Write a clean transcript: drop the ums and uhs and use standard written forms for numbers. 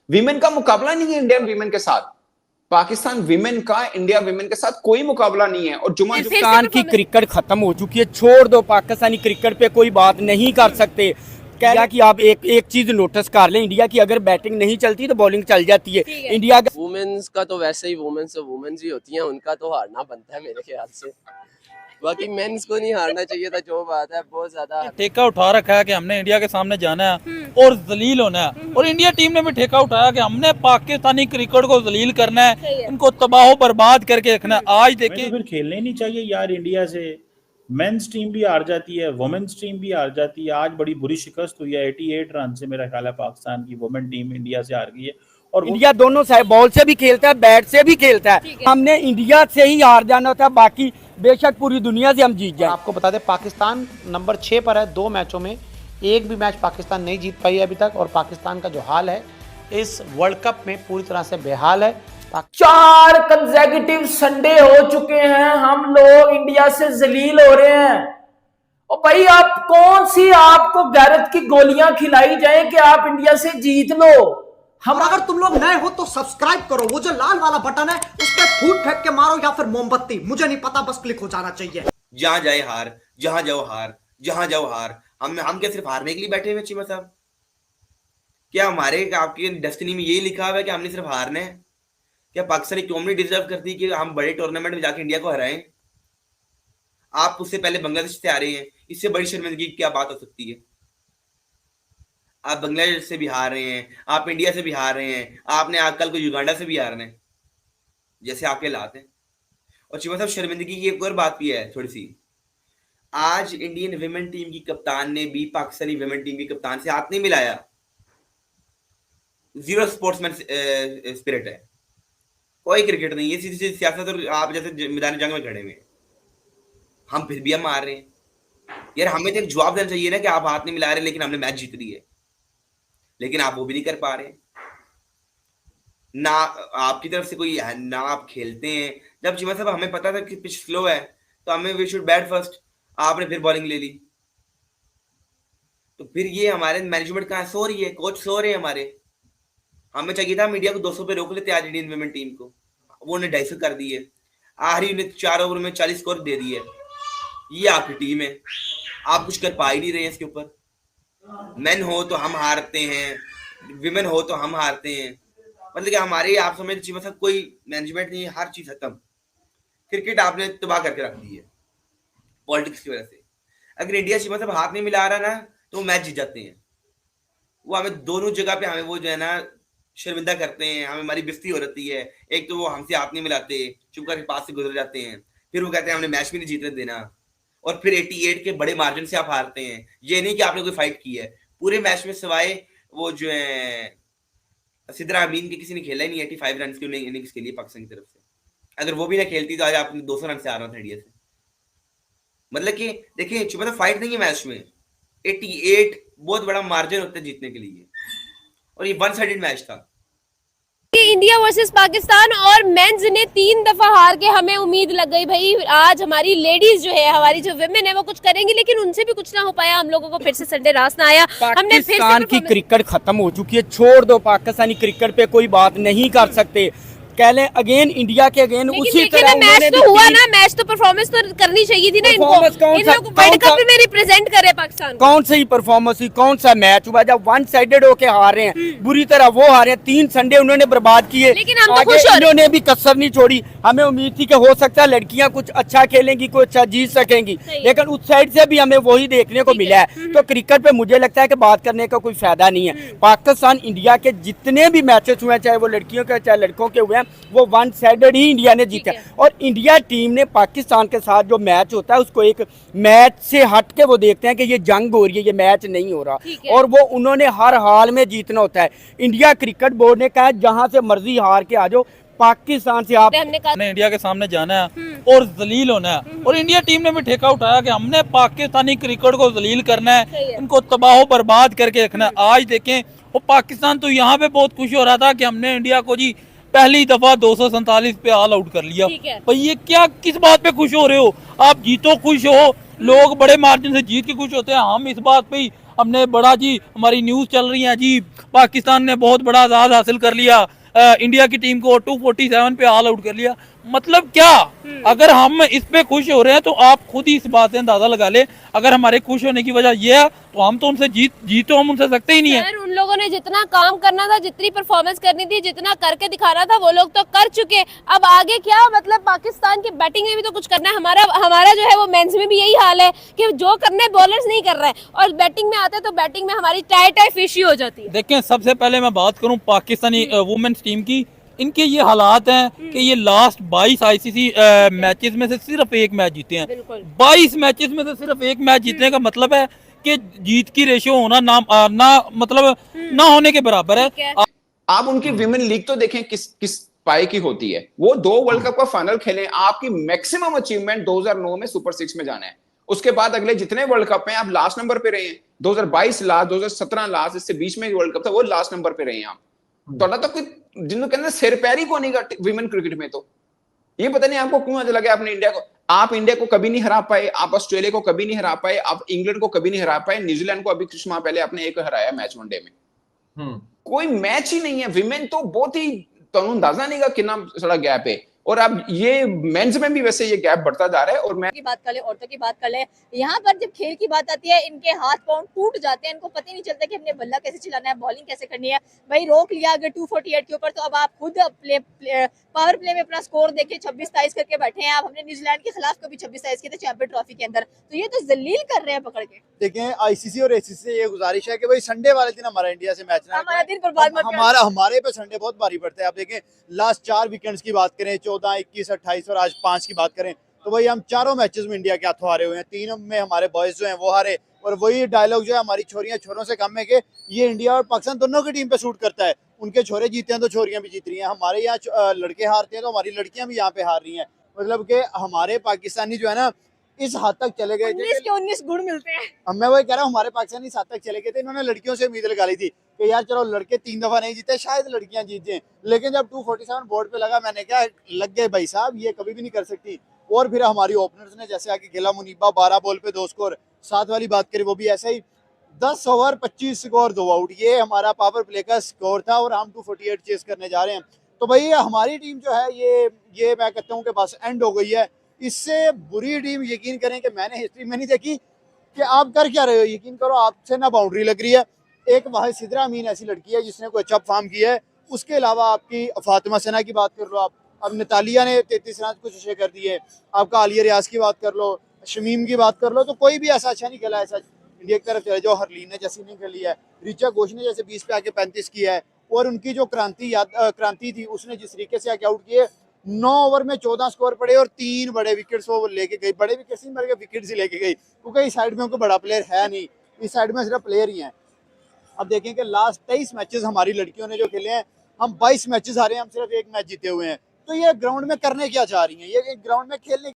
Women का मुकाबला नहीं है इंडियन विमेन के साथ। पाकिस्तान विमेन का इंडिया विमेन के साथ कोई मुकाबला नहीं है। और पाकिस्तान की क्रिकेट खत्म हो चुकी है, छोड़ दो पाकिस्तानी क्रिकेट पे कोई बात नहीं कर सकते। क्या कि आप एक चीज नोटिस कर लें, इंडिया की अगर बैटिंग नहीं चलती तो बॉलिंग चल जाती है। इंडिया का वुमेन्स का तो वैसे ही वुमेन्स ही होती हैं, उनका तो हारना बनता है मेरे ख्याल से। बाकी मेंस को नहीं हारना चाहिए था, जो बात है बहुत ज्यादा ठेका उठा रखा है कि हमने इंडिया के सामने जाना है और जलील होना है। और इंडिया टीम ने भी ठेका उठाया कि हमने पाकिस्तानी क्रिकेट को जलील करना है, इनको तबाह बर्बाद करके रखना है। आज देखें, फिर खेलने ही नहीं चाहिए यार। इंडिया से मेंस टीम भी हार जाती है, वुमेन्स टीम भी हार जाती है। आज बड़ी बुरी शिकस्त हुई है, 88 रन से मेरा ख्याल है पाकिस्तान की वुमेन टीम इंडिया से हार गई है। और इंडिया दोनों साइड बॉल से भी खेलता है, बैट से भी खेलता है। हमने इंडिया से ही हार जाना था, बाकी बेशक पूरी दुनिया से हम जीत जाए। आपको बता दें पाकिस्तान नंबर 6 पर है, 2 मैचों में एक भी मैच पाकिस्तान नहीं जीत पाई है अभी तक। और पाकिस्तान का जो हाल है इस वर्ल्ड कप में पूरी तरह से बेहाल है। 4 कंसेक्यूटिव संडे हो चुके हैं, हम लोग इंडिया से जलील हो रहे हैं। और भाई आप कौन सी आपको गैरत की गोलियां खिलाई जाए कि आप इंडिया से जीत लो। हम अगर तुम लोग नए हो तो सब्सक्राइब करो, वो जो लाल वाला बटन है उस पर फूट फेंक के मारो या फिर मोमबत्ती, मुझे नहीं पता, बस क्लिक हो जाना चाहिए। जहां जाए हार, जहां जाओ हार, जहां जाओ हार। हम क्या सिर्फ हारने के लिए बैठे हुए चीमा साहब? क्या हमारे आपकी डेस्टिनी में यही लिखा हुआ है कि हमने सिर्फ हारना है? क्या पाकिस्तानी कौम नहीं डिजर्व करती कि हम बड़े टूर्नामेंट में जाके इंडिया को हराएं? आप उससे पहले बांग्लादेश से आ रहे हैं, इससे बड़ी शर्मिंदगी की क्या बात हो सकती है? आप बांग्लादेश से भी हार रहे हैं, आप इंडिया से भी हार रहे हैं, आपने कल को युगांडा से भी हारना है, जैसे आपके हालात हैं। और चीमा साहब शर्मिंदगी की एक और बात भी है थोड़ी सी। आज इंडियन विमेन टीम की कप्तान ने भी पाकिस्तानी विमेन टीम की कप्तान से हाथ नहीं मिलाया। जीरो स्पोर्ट्समैन स्पिरिट है, कोई क्रिकेट नहीं है, सीधी सीधी सियासत। और आप जैसे मैदान जंग में खड़े हुए, हम फिर भी हम मार रहे हैं। यार हमें तो जवाब देना चाहिए ना कि आप हाथ नहीं मिला रहे लेकिन हमने मैच जीत ली है, लेकिन आप वो भी नहीं कर पा रहे ना। आपकी तरफ से कोई ना, आप खेलते हैं। जब चीमा साहब हमें पता था कि पिच स्लो है तो हमें वी शुड बैट फर्स्ट, आपने फिर बॉलिंग ले ली। तो फिर ये हमारे मैनेजमेंट कहाँ सो रही है, कोच सो रहे हैं हमारे। हमें चाहिए था मीडिया को 200 पे रोक लेते आज इंडियन विमेन टीम को, वो उन्हें 250 कर दिए। आखिरी उन्हें 4 ओवर में 40 स्कोर दे दिए। ये आपकी टीम है, आप कुछ कर पा ही नहीं रहे हैं इसके ऊपर। मेन हो तो हम हारते हैं, विमेन हो तो हम हारते हैं। मतलब कि हमारे आप समझ चीमा साहब कोई मैनेजमेंट नहीं है, हर चीज खत्म। क्रिकेट आपने तबाह करके रख दी है पॉलिटिक्स की वजह से। अगर इंडिया चीमा साहब हाथ नहीं मिला रहा ना तो मैच जीत जाते हैं। वो हमें दोनों जगह पे हमें वो जो है ना शर्मिंदा करते हैं, हमें हमारी बेइज्जती हो रहती है। एक तो वो हमसे हाथ नहीं मिलाते, चुप करके पास से गुजर जाते हैं, फिर वो कहते हैं हमने मैच भी नहीं जीतने देना, और फिर 88 के बड़े मार्जिन से आप हारते हैं। ये नहीं कि आपने कोई फाइट की है पूरे मैच में, सिवाय वो जो है सिद्रा अमीन के किसी ने खेला ही नहीं 85 रन की इनिंग्स के लिए पाकिस्तान की तरफ से। अगर वो भी ना खेलती तो आज आपने 200 रन से हारना था इंडिया से। मतलब कि देखिए चुप तो फाइट नहीं है मैच में, 88 बहुत बड़ा मार्जिन होता है जीतने के लिए, और ये वन साइडेड मैच था। इंडिया वर्सेस पाकिस्तान और मेंस ने 3 दफा हार के हमें उम्मीद लग गई भाई आज हमारी लेडीज जो है, हमारी जो विमेन है वो कुछ करेंगी, लेकिन उनसे भी कुछ ना हो पाया। हम लोगों को फिर से संडे रास ना आया। हमने फिर पाकिस्तान की क्रिकेट खत्म हो चुकी है, छोड़ दो पाकिस्तानी क्रिकेट पे कोई बात नहीं कर सकते। कह लें अगेन इंडिया के अगेन उसी तरह मैच तो हुआ ना, मैच तो परफॉर्मेंस तो करनी चाहिए थी ना इनको। इन लोग वर्ल्ड कप में रिप्रेजेंट करे पाकिस्तान को। कौन सी परफॉर्मेंस हुई, कौन सा मैच हुआ जब वन साइडेड होके हार रहे हैं, बुरी तरह वो हारे हैं। 3 संडे उन्होंने बर्बाद किए, लेकिन हम तो खुश हो रहे हैं। इन्होंने भी कसर नहीं छोड़ी। हमें उम्मीद थी कि हो सकता है लड़कियां कुछ अच्छा खेलेंगी, कुछ अच्छा जीत सकेंगी, लेकिन उस साइड से भी हमें वही देखने को मिला है। तो क्रिकेट पे मुझे लगता है कि बात करने का कोई फायदा नहीं है। पाकिस्तान इंडिया के जितने भी मैचेस हुए हैं, चाहे वो लड़कियों के चाहे लड़कों के हुए हैं, वो वन साइडेड ही इंडिया ने जीता। और इंडिया टीम ने पाकिस्तान के साथ जो मैच होता है उसको एक मैच से हट के वो देखते हैं कि ये जंग हो रही है, ये मैच नहीं हो रहा, और वो उन्होंने हर हाल में जीतना होता है। इंडिया क्रिकेट बोर्ड ने कहा जहां से मर्जी हार के आ जाओ, पाकिस्तान से आप हमने इंडिया के सामने जाना है और जलील होना है। और इंडिया टीम ने भी ठेका उठाया कि हमने पाकिस्तानी क्रिकेट को जलील करना है, इनको तबाह बर्बाद करके रखना है। आज देखें वो पाकिस्तान तो यहाँ पे बहुत खुश हो रहा था कि हमने इंडिया को जी पहली दफा 247 पे ऑल आउट कर लिया। भाई ये क्या, किस बात पे खुश हो रहे हो? आप जीतो खुश हो, लोग बड़े मार्जिन से जीत के खुश होते हैं, हम इस बात पे ही हमने बड़ा जी, हमारी न्यूज़ चल रही है जी, पाकिस्तान ने बहुत बड़ा आज़ाद हासिल कर लिया, इंडिया की टीम को 247 पे ऑल आउट कर लिया। मतलब क्या, अगर हम इस पे खुश हो रहे हैं तो आप खुद ही इस बात से अंदाजा लगा ले, अगर हमारे खुश होने की वजह यह है तो हम तो उनसे जीत तो हम उनसे सकते ही नहीं है। सर, उन लोगों ने जितना काम करना था, जितनी परफॉर्मेंस करनी थी, जितना करके दिखाना था, वो लोग तो कर चुके। अब आगे क्या, मतलब पाकिस्तान की बैटिंग में भी तो कुछ करना है। हमारा जो है वो मेंस में भी यही हाल है कि जो करना है बॉलर्स नहीं कर रहे हैं, और बैटिंग में आते हैं तो बैटिंग में हमारी टाई फिशी हो जाती है। देखें, सबसे पहले मैं बात करूं पाकिस्तानी वुमेन्स टीम की, इनके ये हालात हैं कि ये लास्ट 22 आईसीसी मैचेस में से सिर्फ एक मैच जीते हैं। 22 मैचेस में से सिर्फ एक मैच जीतने का मतलब है कि जीत की रेशियो होना ना मतलब ना होने के बराबर है। आप उनकी विमेन लीग तो देखें किस पाए की होती है। वो 2 वर्ल्ड कप का फाइनल खेले, आपकी मैक्सिमम अचीवमेंट 2009 में सुपर 6 में जाना है। उसके बाद अगले जितने वर्ल्ड कप में आप लास्ट नंबर पे रहे हैं, 2022 लास्ट, 2017 लास्ट, इससे बीच में वर्ल्ड कप था वो लास्ट नंबर पे रहे हैं आप। तो जिनको कहते हैं सिर पैर ही को नहीं का विमेन क्रिकेट में, तो ये पता नहीं आपको क्यों लगा आपने इंडिया को, आप इंडिया को कभी नहीं हरा पाए, आप ऑस्ट्रेलिया को कभी नहीं हरा पाए, आप इंग्लैंड को कभी नहीं हरा पाए, न्यूजीलैंड को अभी कुछ माह पहले आपने एक हराया मैच वनडे में। कोई मैच ही नहीं है। विमेन तो बहुत ही, तो अंदाजा नहीं का कितना सारा गैप है। और अब ये मेंस में भी वैसे ये गैप बढ़ता जा रहा है। और मैं की बात कर ले, औरतों की बात कर ले, यहाँ पर जब खेल की बात आती है इनके हाथ पांव टूट जाते हैं, इनको पता ही नहीं चलता कि हमने बल्ला कैसे चलाना है, बॉलिंग कैसे करनी है। भाई रोक लिया अगर 248 के ऊपर, तो अब आप खुद पावर प्ले में अपना स्कोर देके 26-23 करके बैठे हैं आप। हमने न्यूजीलैंड के खिलाफ कभी 26-23 किए थे चैंपियन ट्रॉफी के अंदर, तो ये तो जलील कर रहे हैं पकड़ के। देखें, आईसीसी और एसीसी से ये गुजारिश है कि भाई संडे वाले दिन हमारा इंडिया से मैच ना, हमारा दिन बर्बाद मत हमारे पे संडे बहुत भारी पड़ता है। आप देखें, लास्ट 4 वीकेंड्स की बात करें, 14, 21, 28 और आज 5 की बात करें, तो भाई हम चारों मैचेस में इंडिया के हाथों हारे हुए हैं। 3 में हमारे बॉयज जो हैं वो हारे, और वही डायलॉग जो है हमारी छोरियां छोरों से कम है कि ये इंडिया और पाकिस्तान दोनों की टीम पे सूट करता है। उनके छोरे जीते हैं तो छोरियां भी जीत रही हैं, हमारे यहाँ लड़के हारते हैं तो हमारी लड़कियां भी यहाँ पे हार रही हैं। मतलब कि हमारे पाकिस्तानी जो है ना इस हद तक चले गए, 19 के 19 गुण मिलते हैं। मैं वही कह रहा हूँ, हमारे पाकिस्तानी इस हद तक चले गए थे, इन्होंने लड़कियों से उम्मीद लगा ली थी कि यार चलो लड़के 3 दफा नहीं जीते, शायद लड़कियां जीत जाएं। लेकिन जब 247 बोर्ड पे लगा, मैंने कहा लग गए भाई साहब, ये कभी भी नहीं कर सकती। और फिर हमारी ओपनर्स ने जैसे आके खेला, मुनीबा 12 बॉल पे 2 स्कोर, 7 वाली बात करें वो भी ऐसा ही 10 ओवर 25 स्कोर 2 आउट, ये हमारा पावर प्ले का स्कोर था, और हम 248 चेस करने जा रहे हैं। तो भाई हमारी टीम जो है ये मैं कहता हूँ कि बस एंड हो गई है। इससे बुरी टीम यकीन करें कि मैंने हिस्ट्री में नहीं देखी कि आप कर क्या रहे हो। यकीन करो आपसे ना बाउंड्री लग रही है। एक वहाँ सिद्रा अमीन ऐसी लड़की है जिसने कोई अच्छा फॉर्म किया है, उसके अलावा आपकी फातिमा सना की बात कर लो आप, अब नतालिया ने 33 रन कुछ अच्छे कर दिए, आपका आलिया रियाज की बात कर लो, शमीम की बात कर लो, तो कोई भी ऐसा अच्छा नहीं खेला ऐसा इंडिया की तरफ चले जो हरलीन ने जैसी नहीं खेली है, रिचा घोष ने जैसे 20 पे आके 35 किया है, और उनकी जो क्रांति थी उसने जिस तरीके से आके आउट किए, 9 ओवर में 14 स्कोर पड़े और 3 बड़े विकेट्स वो लेके गई। बड़े विकेट्स नहीं बल्कि विकेट्स ही लेके गई, क्योंकि इस साइड में उनको बड़ा प्लेयर है नहीं, इस साइड में सिर्फ प्लेयर ही हैं। अब देखें कि लास्ट 23 मैचेस हमारी लड़कियों ने जो खेले हैं, हम 22 मैचेस हारे हैं, हम सिर्फ 1 मैच जीते हुए हैं। तो ये ग्राउंड में करने क्या चाह रही हैं, ये ग्राउंड में खेलने